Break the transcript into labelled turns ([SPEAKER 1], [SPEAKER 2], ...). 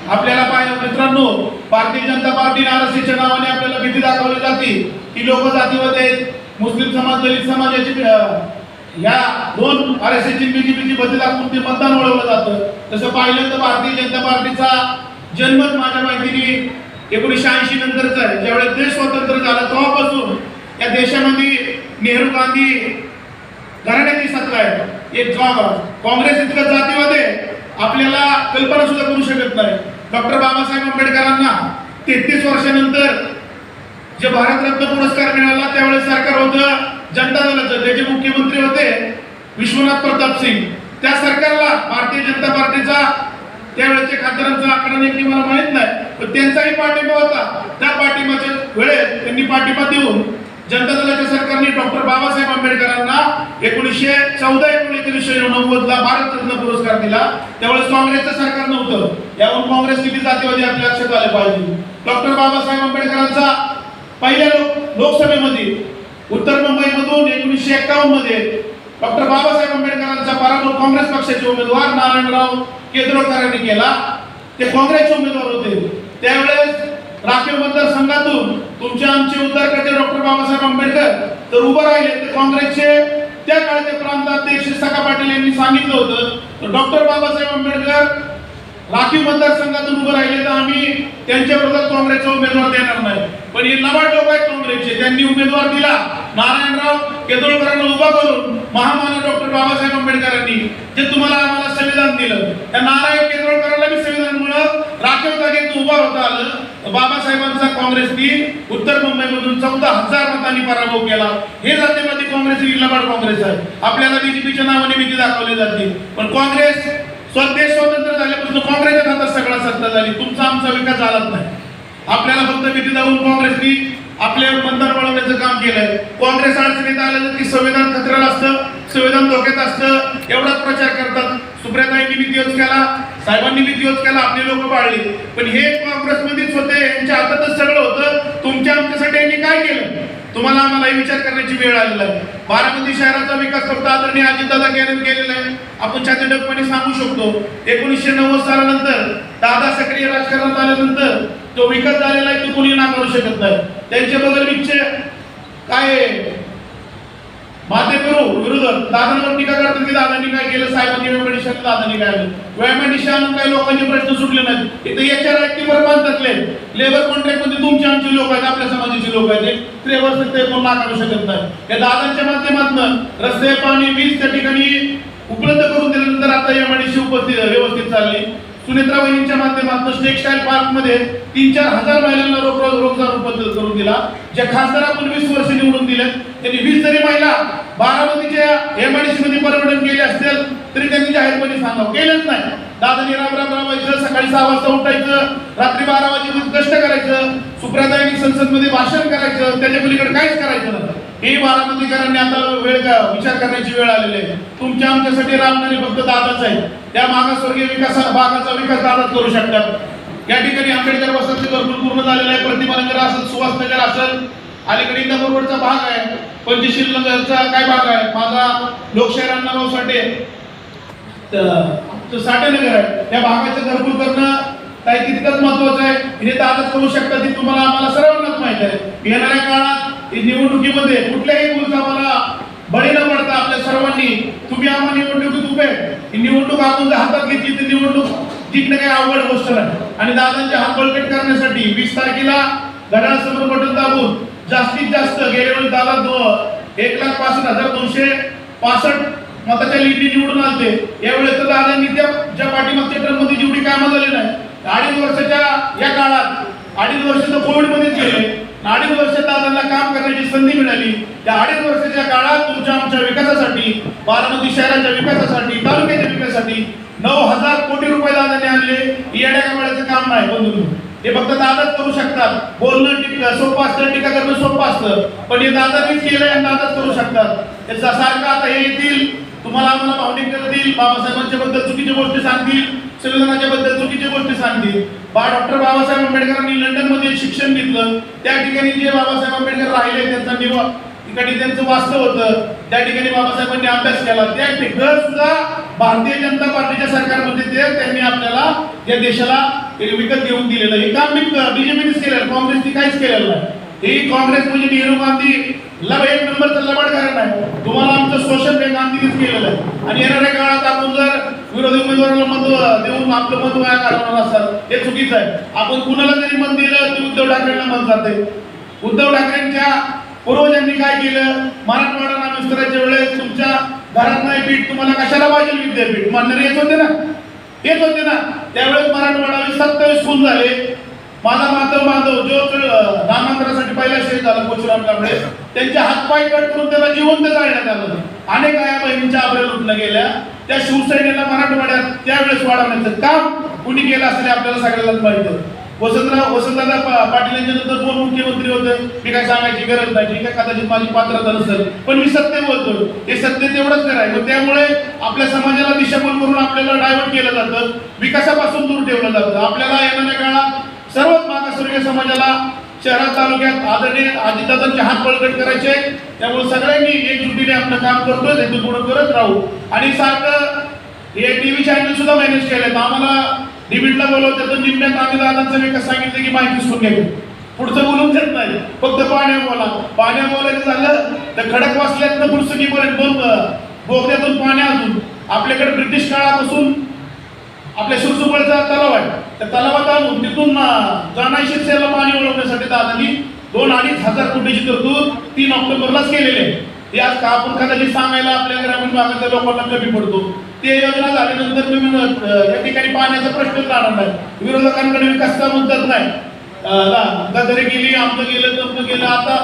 [SPEAKER 1] आपल्याला मित्रांनो, भारतीय जनता पार्टी आरक्षणाच्या नावाने आपल्याला भीती दाखवली जाते की लोक जातीवाद आहेत, मुस्लिम समाज दलित समाजाची या दोन आरक्षणाची बीजेपीची भीती दाखवून ते मतदान वळवलं जातं. तसं पाहिलं तर भारतीय जनता पार्टीचा जन्मच माझ्या माहितीने 1980 नंतरचा आहे. ज्यावेळेस देश स्वतंत्र झाला तेव्हापासून या देशामध्ये नेहरू गांधी घराण्याची सत्ता आहे. एक काँग्रेस इतकं जातीवाद आहे आपल्याला कल्पना सुद्धा करू शकत नाही. डॉक्टर बाबासाहेब आंबेडकरांना 33 वर्षानंतर जे भारतरत्न पुरस्कार मिळाला त्यावेळेस सरकार होतं जनता दलाचं, त्याचे मुख्यमंत्री होते विश्वनाथ प्रताप सिंग. त्या सरकारला भारतीय जनता पार्टीचा त्यावेळेचे खासदारांचा आकडा नेमकी मला माहित नाही, पण त्यांचाही पाठिंबा होता. त्या पाठिंबाच्या वेळेस त्यांनी पाठिंबा देऊन जनता दलाच्या सरकारने डॉक्टर बाबासाहेब आंबेडकरांना 1914-1990 ला भारतरत्न पुरस्कार दिला. त्यावेळेस काँग्रेसचं सरकार नव्हतं. यावरून काँग्रेस किती जातीवादी आपल्या लक्षात आले पाहिजे. डॉक्टर बाबासाहेब आंबेडकरांचा पहिल्या लोकसभेमध्ये उत्तर मुंबईमधून 1951 मध्ये डॉक्टर बाबासाहेब आंबेडकरांचा पराभव काँग्रेस पक्षाचे उमेदवार नारायणराव केजरीवाल केला. ते काँग्रेसचे उमेदवार होते. त्यावेळेस राखीव मतदारसंघातून तुमचे आमचे उद्धारकर्ते डॉक्टर बाबासाहेब आंबेडकर तर उभं राहिले. ते काँग्रेसचे त्या काळचे प्रांताध्यक्ष सखा पाटील यांनी सांगितलं होतं डॉक्टर बाबासाहेब आंबेडकर राखीव मतदारसंघातून उभं राहिले तर आम्ही त्यांच्या विरोधात काँग्रेसचा उमेदवार देणार नाही. पण हे लबाड लोक आहेत काँग्रेसचे, त्यांनी उमेदवार दिला नारायणराव केजरीवालांना उभा करून. महामानव डॉक्टर बाबासाहेब आंबेडकरांनी जे तुम्हाला आम्हाला संविधान दिलं, त्या नारायण केजरीवालांना बी संविधानामुळे राखीव जागेत उभा होता आलं. बाबासाहेबांचा काँग्रेसनी उत्तर मुंबईमधून 14,000 मतांनी पराभव केला. हे जातीवादी काँग्रेस ही लबाड काँग्रेस आहे. आपल्याला बीजेपीच्या नावाने भीती दाखवली जाते, पण काँग्रेस देश स्वतंत्र झाल्यापासून काँग्रेसच्या हातात सगळा सत्ता झाली. तुमचा आमचा विकास झालाच नाही. आपल्याला फक्त भीती दाखवून काँग्रेसनी आपल्या मतदार वळवण्याचं काम केलंय. काँग्रेस अडचणीत आलं की संविधान खतऱ्याला असतं, संविधान धोक्यात असतं, एवढाच प्रचार करतात. सुप्रियाताईंनी बी त्योच केला, साहेबांनी बी त्योच केला, आपले लोक पाळले. पण हे काँग्रेसमध्येच होते, यांच्या हातातच सगळं होतं. तुमच्या आमच्यासाठी यांनी काय केलं तुम्हाला आम्हाला विचार करण्याची वेळ आलेला आहे. बारामती शहराचा विकास फक्त आदरणीय अजितदादा यांनी केलेला आहे. आपण छातीडकपणे सांगू शकतो 1990 सालानंतर दादा सक्रिय राजकारणात आल्यानंतर तो विकास झालेला आहे तो कोणी नाकारू शकत नाही. त्यांचे बदलविच्छे काय मातेकरू विरोधात दादांवर टीका करतात की दादांनी काय केलं, साहेबांनी वेगवेगळी दादांनी काय केलं. वैमानिक आणून काही लोकांचे प्रश्न सुटले नाहीत. इथे याच्या व्यक्तीवर बांधतातले लेबर कॉन्ट्रॅक्ट मध्ये तुमची आमची लोक आहेत, आपल्या समाजाची लोक आहेत. ते कोण नाकारू शकत नाही. या दादांच्या माध्यमातून रस्ते पाणी वीज त्या ठिकाणी उपलब्ध करून दिल्यानंतर आता एमआयडीसी व्यवस्थित चालली. सुनेत्रा वहिनींच्या माध्यमातून टेक्सटाईल पार्क मध्ये 3-4 हजार महिलांना रोजगार उपलब्ध करून दिला. ज्या खासदार आपण 20 वर्ष निवडून दिले त्यांनी 20 जरी महिला बारामतीच्या एमआयडीसी मध्ये परवडून गेले असतील तरी त्यांनी जाहीरपणे सांगावं, केलंच नाही. दादांनी राम राबायचं, सकाळी 6 वाजता उठायचं, रात्री 12 वाजेपर्यंत कष्ट करायचं, सुप्रियाताईंनी संसदमध्ये भाषण करायचं, त्याच्या पलीकडे काहीच करायचं नव्हतं. हे बारामतीकरांनी आता विचार करण्याची वेळ आलेली आहे. तुमच्या आमच्यासाठी राबणारे फक्त दादाच आहे. त्या मागासवर्गीय भागाचा विकास दादाच करू शकतात. या ठिकाणी आंबेडकर वसाहती भरपूर पूर्ण झालेला आहे. प्रतिमानगर असेल, सुहासनगर असेल, अलीकडे इंदापूरचा भाग आहे, पंचशील नगरचा काय भाग आहे, माझा लोकशाहीर अण्णाभाऊ साठे नगर आहे, त्या भागाचं घरकुल करणं काही तितकंच महत्वाचं आहे. हे दादाच करू शकतात. ती तुम्हाला आम्हाला सर्वांनाच माहित आहे. येणाऱ्या काळात निवडणुकीमध्ये कुठल्याही मुद्द्याला बळी न पडता आपल्या सर्वांनी तुम्ही आम्हाला निवडणुकीत उभे ही निवडणूक आपण जर हातात घेतली तर निवडणूक जिंकणं काही अवघड गोष्ट नाही. आणि दादांचे हात बळकट करण्यासाठी 20 तारखेला घड्याळासमोर बटन दाबून जास्तीत जास्त गेल्या वेळी दादा 1,65,265 मताच्या लीडनी निवडून आले. यावेळेस तर दादांनी ज्या पाठीमागच्या टर्ममध्ये जेवढी कामं झाली नाही 2.5 वर्षाच्या या काळात 2.5 वर्ष तर कोविडमध्येच गेले. 2.5 वर्ष दादांना काम करण्याची संधी मिळाली. त्या 2.5 वर्षाच्या काळात तुमच्या आमच्या विकासासाठी, बारामती शहराच्या विकासासाठी, तालुक्याच्या विकासासाठी 9,000 कोटी रुपये दादांनी आणले. येड्या कामाचं काम नाही बंधू, हे फक्त दादाच करू शकतात. बोलणं सोपं असतं, टीका करणं सोपं असतं, पण हे दादानीच केलं आणि दादाच करू शकतात. त्याचा सारखं आता हे येतील तुम्हाला आम्हाला भावनिक करतील, बाबासाहेबांच्या बद्दल चुकीच्या गोष्टी सांगतील, संविधानाच्या बद्दल चुकीच्या गोष्टी सांगतील. डॉक्टर बाबासाहेब आंबेडकरांनी लंडन मध्ये शिक्षण घेतलं. त्या ठिकाणी जे बाबासाहेब आंबेडकर राहिले त्यांचा ठिकाणी त्यांचं वास्तव होतं. त्या ठिकाणी बाबासाहेबांनी अभ्यास केला. त्या ठिकाणी सुद्धा भारतीय जनता पार्टीच्या सरकारमध्ये त्यांनी आपल्याला या देशाला विकत घेऊन दिलेलं. हे काम बीजेपीनेच केलेलं, काँग्रेसने काहीच केलेलं नाही. ही काँग्रेस म्हणजे नेहरू गांधी एक नंबरचं लबाडकारण आहे. तुम्हाला आमचं शोषण हे गांधीनेच केलेलं आहे. आणि येणाऱ्या काळात आपण जर विरोधी उमेदवाराला मत देऊन आपलं मत वाया घालवणार असाल हे चुकीचं आहे. आपण कुणाला जरी मत दिलं ते उद्धव ठाकरेंना मत जाते. उद्धव ठाकरेंच्या पूर्वजांनी काय केलं, मराठवाडा नाम विस्ताराच्या वेळेस तुमच्या घरात नाही पीठ, तुम्हाला कशाला पाहिजे विद्यापीठ? मानणारे येत होते ना, येत होते ना. त्यावेळेस मराठवाडा 27 खून झाले. माझा माधव माधव जो नामांतरासाठी पहिला शहीद झाला परशुराम कांबळे, त्यांचे हातपाय कट करून त्याला जिवंत जाळण्यात आलं. अनेक आया बहिणींच्या आबऱ्या लुटल्या गेल्या. त्या शिवसेनेला मराठवाड्यात त्यावेळेस वाढवण्याचं काम कुणी केलं असेल आपल्याला सगळ्यांनाच माहिती आहे. वसंतदादा पाटील यांच्यानंतर कोण मुख्यमंत्री होते मी काय सांगायची गरज नाही. ठीक आहे, कदाचित माझी पात्रता नसेल, पण मी सत्य बोलतो. हे सत्य तेवढंच करायचं. त्यामुळे आपल्या समाजाला दिशाभूल करून आपल्याला डायव्हर्ट केलं जातं, विकासापासून दूर ठेवलं जातं. आपल्याला येणाऱ्या काळात सर्वच मागासवर्गीय समाजाला शहरात तालुक्यात आदरणीय अजितदादांचे हात बळकट करायचे. त्यामुळे सगळ्यांनी एकजुटीने आपलं काम करतोय, त्यातून पुढे करत राहू. आणि सारखं हे टीव्ही चॅनल सुद्धा मॅनेज केलेत. आम्हाला डिबेटला बोलवतात तर निम्म्यात आम्ही दादांचं मी कसं सांगितलं की माहिती सुरू घ्यावी, पुढचं बोलून देत नाही. फक्त पाण्या बोलायचं झालं तर खडकवासल्यातनं पुस्तकीपर्यंत बोगद्यातून पाण्यातून आपल्याकडे ब्रिटिश काळापासून आपल्या शिरसुपळचा तलाव आहे. त्या तलावात आणून तिथून जाणायला पाणी वळवण्यासाठी दादांनी 2-2.5 कोटीची तरतूद 3 ऑक्टोबरलाच केलेली आहे. ते आज का आपण कदाचित सांगायला आपल्या ग्रामीण भागातल्या लोकांना कमी पडतो. ते योजना झाल्यानंतर या ठिकाणी पाण्याचा प्रश्नच राहणार नाही. विरोधकांकडे विकासचा मुद्दाच नाही. गदारी गेली, आमचं गेलं, तमचं गेलं. आता